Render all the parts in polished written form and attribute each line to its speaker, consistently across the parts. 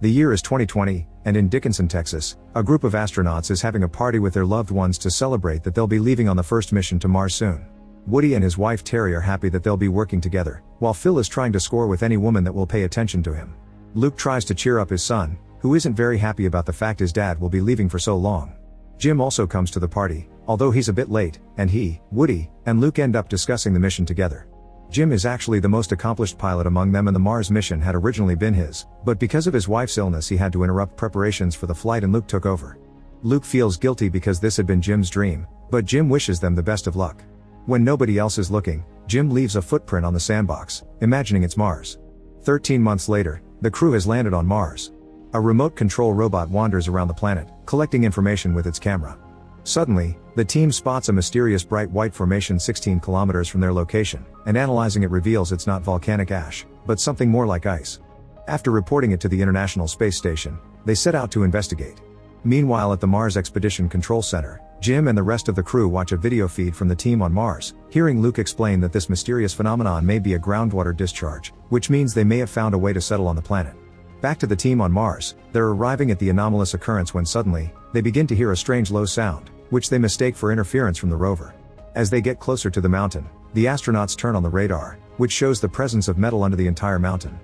Speaker 1: The year is 2020, and in Dickinson, Texas, a group of astronauts is having a party with their loved ones to celebrate that they'll be leaving on the first mission to Mars soon. Woody and his wife Terry are happy that they'll be working together, while Phil is trying to score with any woman that will pay attention to him. Luke tries to cheer up his son, who isn't very happy about the fact his dad will be leaving for so long. Jim also comes to the party, although he's a bit late, and he, Woody, and Luke end up discussing the mission together. Jim is actually the most accomplished pilot among them, and the Mars mission had originally been his, but because of his wife's illness he had to interrupt preparations for the flight and Luke took over. Luke feels guilty because this had been Jim's dream, but Jim wishes them the best of luck. When nobody else is looking, Jim leaves a footprint on the sandbox, imagining it's Mars. 13 months later, the crew has landed on Mars. A remote control robot wanders around the planet, collecting information with its camera. Suddenly, the team spots a mysterious bright white formation 16 kilometers from their location, and analyzing it reveals it's not volcanic ash, but something more like ice. After reporting it to the International Space Station, they set out to investigate. Meanwhile, at the Mars Expedition Control Center, Jim and the rest of the crew watch a video feed from the team on Mars, hearing Luke explain that this mysterious phenomenon may be a groundwater discharge, which means they may have found a way to settle on the planet. Back to the team on Mars, they're arriving at the anomalous occurrence when suddenly, they begin to hear a strange low sound, which they mistake for interference from the rover. As they get closer to the mountain, the astronauts turn on the radar, which shows the presence of metal under the entire mountain.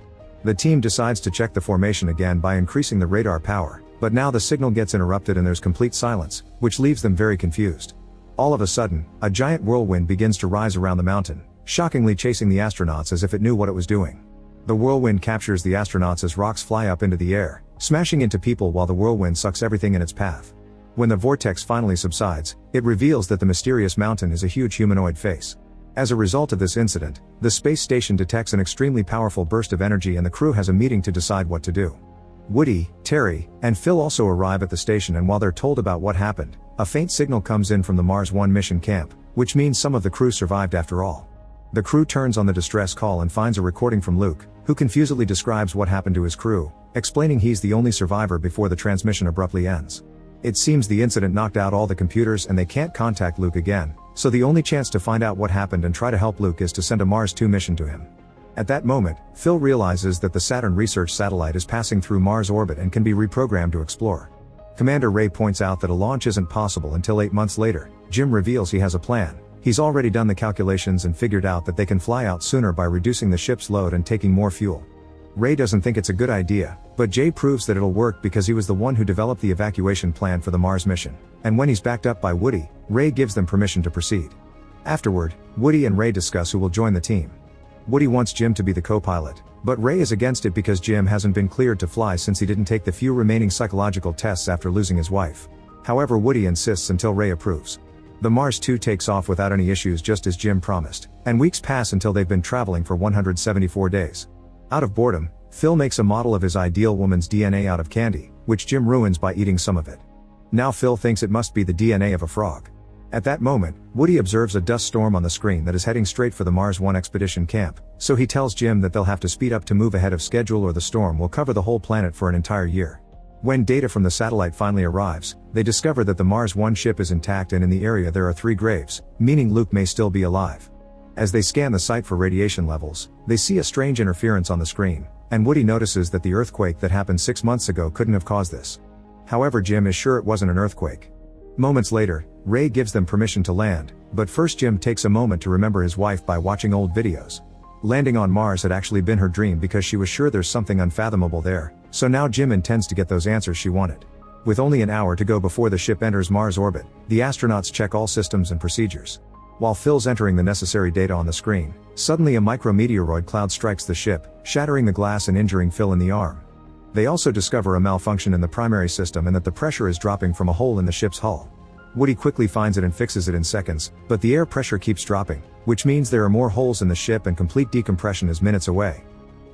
Speaker 1: The team decides to check the formation again by increasing the radar power, but now the signal gets interrupted and there's complete silence, which leaves them very confused. All of a sudden, a giant whirlwind begins to rise around the mountain, shockingly chasing the astronauts as if it knew what it was doing. The whirlwind captures the astronauts as rocks fly up into the air, smashing into people while the whirlwind sucks everything in its path. When the vortex finally subsides, it reveals that the mysterious mountain is a huge humanoid face. As a result of this incident, the space station detects an extremely powerful burst of energy and the crew has a meeting to decide what to do. Woody, Terry, and Phil also arrive at the station, and while they're told about what happened, a faint signal comes in from the Mars 1 mission camp, which means some of the crew survived after all. The crew turns on the distress call and finds a recording from Luke, who confusedly describes what happened to his crew, explaining he's the only survivor before the transmission abruptly ends. It seems the incident knocked out all the computers and they can't contact Luke again, so the only chance to find out what happened and try to help Luke is to send a Mars 2 mission to him. At that moment, Phil realizes that the Saturn research satellite is passing through Mars orbit and can be reprogrammed to explore. Commander Ray points out that a launch isn't possible until 8 months later. Jim reveals he has a plan. He's already done the calculations and figured out that they can fly out sooner by reducing the ship's load and taking more fuel. Ray doesn't think it's a good idea, but Jay proves that it'll work because he was the one who developed the evacuation plan for the Mars mission, and when he's backed up by Woody, Ray gives them permission to proceed. Afterward, Woody and Ray discuss who will join the team. Woody wants Jim to be the co-pilot, but Ray is against it because Jim hasn't been cleared to fly since he didn't take the few remaining psychological tests after losing his wife. However, Woody insists until Ray approves. The Mars 2 takes off without any issues just as Jim promised, and weeks pass until they've been traveling for 174 days. Out of boredom, Phil makes a model of his ideal woman's DNA out of candy, which Jim ruins by eating some of it. Now Phil thinks it must be the DNA of a frog. At that moment, Woody observes a dust storm on the screen that is heading straight for the Mars 1 expedition camp, so he tells Jim that they'll have to speed up to move ahead of schedule or the storm will cover the whole planet for an entire year. When data from the satellite finally arrives, they discover that the Mars 1 ship is intact and in the area there are 3 graves, meaning Luke may still be alive. As they scan the site for radiation levels, they see a strange interference on the screen, and Woody notices that the earthquake that happened 6 months ago couldn't have caused this. However, Jim is sure it wasn't an earthquake. Moments later, Ray gives them permission to land, but first Jim takes a moment to remember his wife by watching old videos. Landing on Mars had actually been her dream because she was sure there's something unfathomable there, so now Jim intends to get those answers she wanted. With only an hour to go before the ship enters Mars orbit, the astronauts check all systems and procedures. While Phil's entering the necessary data on the screen, suddenly a micrometeoroid cloud strikes the ship, shattering the glass and injuring Phil in the arm. They also discover a malfunction in the primary system and that the pressure is dropping from a hole in the ship's hull. Woody quickly finds it and fixes it in seconds, but the air pressure keeps dropping, which means there are more holes in the ship and complete decompression is minutes away.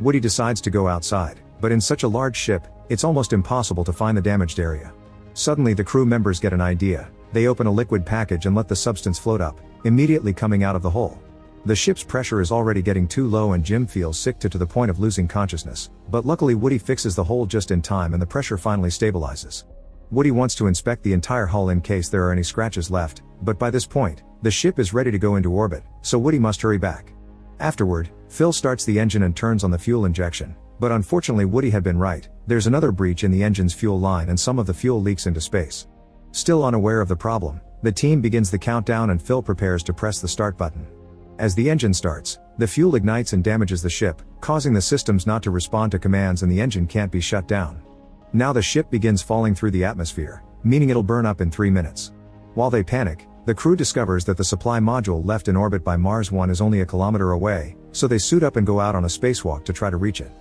Speaker 1: Woody decides to go outside, but in such a large ship, it's almost impossible to find the damaged area. Suddenly the crew members get an idea. They open a liquid package and let the substance float up, immediately coming out of the hole. The ship's pressure is already getting too low and Jim feels sick to the point of losing consciousness, but luckily Woody fixes the hole just in time and the pressure finally stabilizes. Woody wants to inspect the entire hull in case there are any scratches left, but by this point, the ship is ready to go into orbit, so Woody must hurry back. Afterward, Phil starts the engine and turns on the fuel injection, But unfortunately Woody had been right, there's another breach in the engine's fuel line and some of the fuel leaks into space. Still unaware of the problem, the team begins the countdown and Phil prepares to press the start button. As the engine starts, the fuel ignites and damages the ship, causing the systems not to respond to commands and the engine can't be shut down. Now the ship begins falling through the atmosphere, meaning it'll burn up in 3 minutes. While they panic, the crew discovers that the supply module left in orbit by Mars 1 is only a kilometer away, so they suit up and go out on a spacewalk to try to reach it.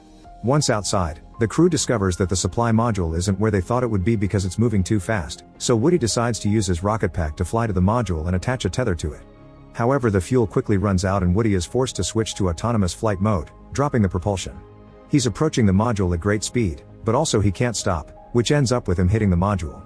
Speaker 1: Once outside, the crew discovers that the supply module isn't where they thought it would be because it's moving too fast, so Woody decides to use his rocket pack to fly to the module and attach a tether to it. However, the fuel quickly runs out and Woody is forced to switch to autonomous flight mode, dropping the propulsion. He's approaching the module at great speed, but also he can't stop, which ends up with him hitting the module.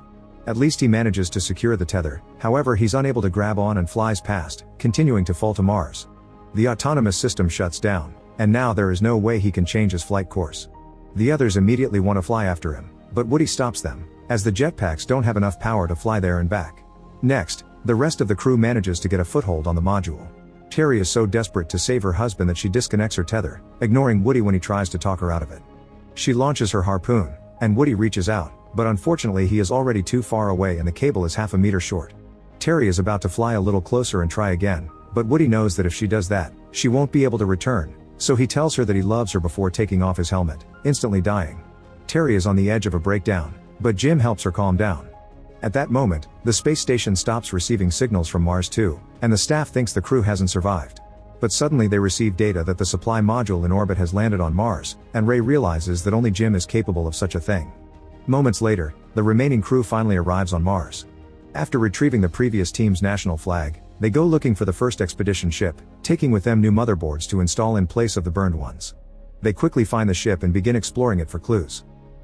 Speaker 1: At least he manages to secure the tether, however he's unable to grab on and flies past, continuing to fall to Mars. The autonomous system shuts down, and now there is no way he can change his flight course. The others immediately want to fly after him, but Woody stops them, as the jetpacks don't have enough power to fly there and back. Next, the rest of the crew manages to get a foothold on the module. Terry is so desperate to save her husband that she disconnects her tether, ignoring Woody when he tries to talk her out of it. She launches her harpoon, and Woody reaches out, but unfortunately he is already too far away and the cable is half a meter short. Terry is about to fly a little closer and try again, but Woody knows that if she does that, she won't be able to return, so he tells her that he loves her before taking off his helmet, instantly dying. Terry is on the edge of a breakdown, but Jim helps her calm down. At that moment, the space station stops receiving signals from Mars 2, and the staff thinks the crew hasn't survived. But suddenly they receive data that the supply module in orbit has landed on Mars, and Ray realizes that only Jim is capable of such a thing. Moments later, the remaining crew finally arrives on Mars. After retrieving the previous team's national flag, they go looking for the first expedition ship, taking with them new motherboards to install in place of the burned ones. They quickly find the ship and begin exploring it for clues.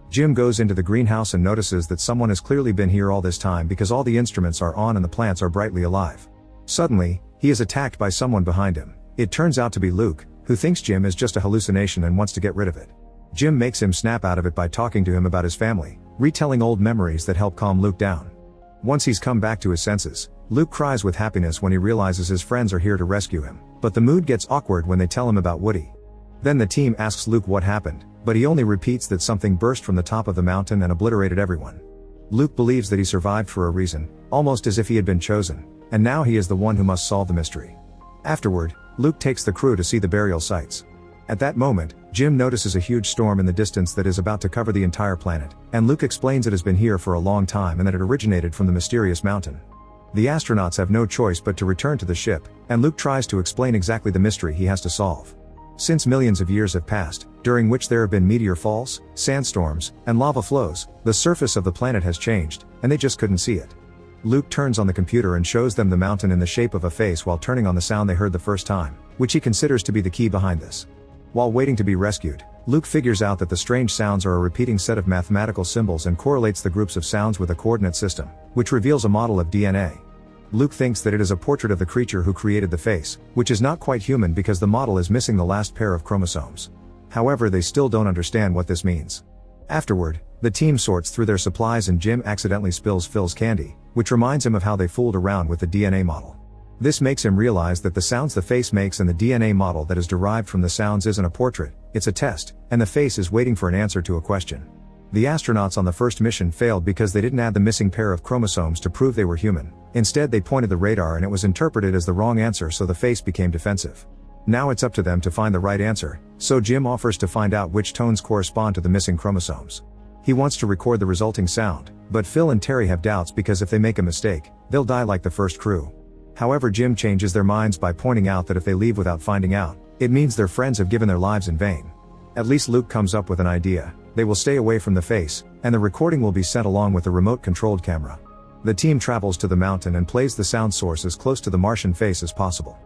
Speaker 1: Jim goes into the greenhouse and notices that someone has clearly been here all this time because all the instruments are on and the plants are brightly alive. Suddenly, he is attacked by someone behind him. It turns out to be Luke, who thinks Jim is just a hallucination and wants to get rid of it. Jim makes him snap out of it by talking to him about his family, retelling old memories that help calm Luke down. Once he's come back to his senses, Luke cries with happiness when he realizes his friends are here to rescue him, but the mood gets awkward when they tell him about Woody. Then the team asks Luke what happened, but he only repeats that something burst from the top of the mountain and obliterated everyone. Luke believes that he survived for a reason, almost as if he had been chosen, and now he is the one who must solve the mystery. Afterward, Luke takes the crew to see the burial sites. At that moment, Jim notices a huge storm in the distance that is about to cover the entire planet, and Luke explains it has been here for a long time and that it originated from the mysterious mountain. The astronauts have no choice but to return to the ship, and Luke tries to explain exactly the mystery he has to solve. Since millions of years have passed, during which there have been meteor falls, sandstorms, and lava flows, the surface of the planet has changed, and they just couldn't see it. Luke turns on the computer and shows them the mountain in the shape of a face while turning on the sound they heard the first time, which he considers to be the key behind this. While waiting to be rescued, Luke figures out that the strange sounds are a repeating set of mathematical symbols and correlates the groups of sounds with a coordinate system, which reveals a model of DNA. Luke thinks that it is a portrait of the creature who created the face, which is not quite human because the model is missing the last pair of chromosomes. However, they still don't understand what this means. Afterward, the team sorts through their supplies and Jim accidentally spills Phil's candy, which reminds him of how they fooled around with the DNA model. This makes him realize that the sounds the face makes and the DNA model that is derived from the sounds isn't a portrait, it's a test, and the face is waiting for an answer to a question. The astronauts on the first mission failed because they didn't add the missing pair of chromosomes to prove they were human. Instead, they pointed the radar and it was interpreted as the wrong answer, so the face became defensive. Now it's up to them to find the right answer, so Jim offers to find out which tones correspond to the missing chromosomes. He wants to record the resulting sound, but Phil and Terry have doubts because if they make a mistake, they'll die like the first crew. However, Jim changes their minds by pointing out that if they leave without finding out, it means their friends have given their lives in vain. At least Luke comes up with an idea. They will stay away from the face, and the recording will be sent along with the remote-controlled camera. The team travels to the mountain and plays the sound source as close to the Martian face as possible.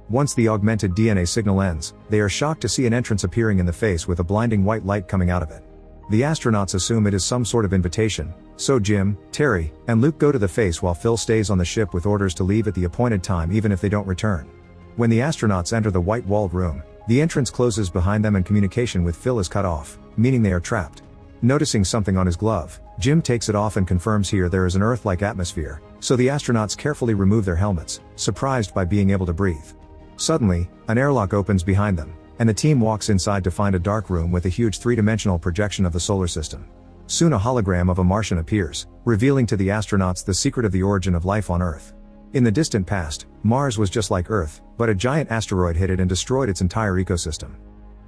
Speaker 1: Once the augmented DNA signal ends, they are shocked to see an entrance appearing in the face with a blinding white light coming out of it. The astronauts assume it is some sort of invitation, so Jim, Terry, and Luke go to the face while Phil stays on the ship with orders to leave at the appointed time even if they don't return. When the astronauts enter the white-walled room, the entrance closes behind them and communication with Phil is cut off, meaning they are trapped. Noticing something on his glove, Jim takes it off and confirms here there is an Earth-like atmosphere, so the astronauts carefully remove their helmets, surprised by being able to breathe. Suddenly, an airlock opens behind them, and the team walks inside to find a dark room with a huge three-dimensional projection of the solar system. Soon a hologram of a Martian appears, revealing to the astronauts the secret of the origin of life on Earth. In the distant past, Mars was just like Earth, but a giant asteroid hit it and destroyed its entire ecosystem.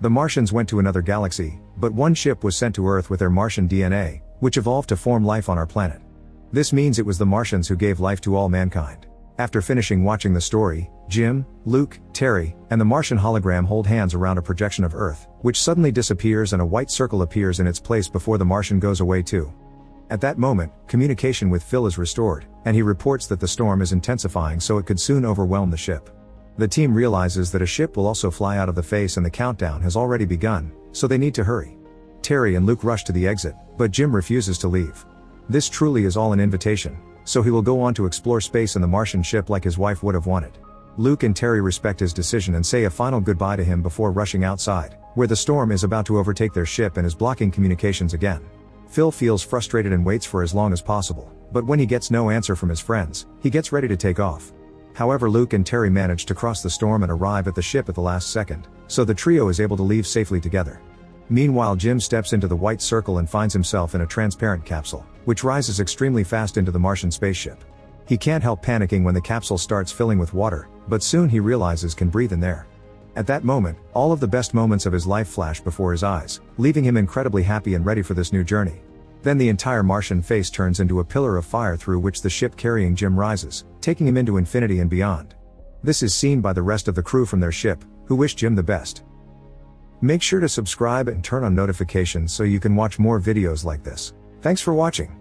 Speaker 1: The Martians went to another galaxy, but one ship was sent to Earth with their Martian DNA, which evolved to form life on our planet. This means it was the Martians who gave life to all mankind. After finishing watching the story, Jim, Luke, Terry, and the Martian hologram hold hands around a projection of Earth, which suddenly disappears and a white circle appears in its place before the Martian goes away too. At that moment, communication with Phil is restored, and he reports that the storm is intensifying so it could soon overwhelm the ship. The team realizes that a ship will also fly out of the face and the countdown has already begun, so they need to hurry. Terry and Luke rush to the exit, but Jim refuses to leave. This truly is all an invitation, so he will go on to explore space in the Martian ship like his wife would have wanted. Luke and Terry respect his decision and say a final goodbye to him before rushing outside, where the storm is about to overtake their ship and is blocking communications again. Phil feels frustrated and waits for as long as possible, but when he gets no answer from his friends, he gets ready to take off. However, Luke and Terry manage to cross the storm and arrive at the ship at the last second, so the trio is able to leave safely together. Meanwhile, Jim steps into the white circle and finds himself in a transparent capsule, which rises extremely fast into the Martian spaceship. He can't help panicking when the capsule starts filling with water, but soon he realizes can breathe in there. At that moment, all of the best moments of his life flash before his eyes, leaving him incredibly happy and ready for this new journey. Then the entire Martian face turns into a pillar of fire through which the ship carrying Jim rises, taking him into infinity and beyond. This is seen by the rest of the crew from their ship, who wish Jim the best. Make sure to subscribe and turn on notifications so you can watch more videos like this. Thanks for watching.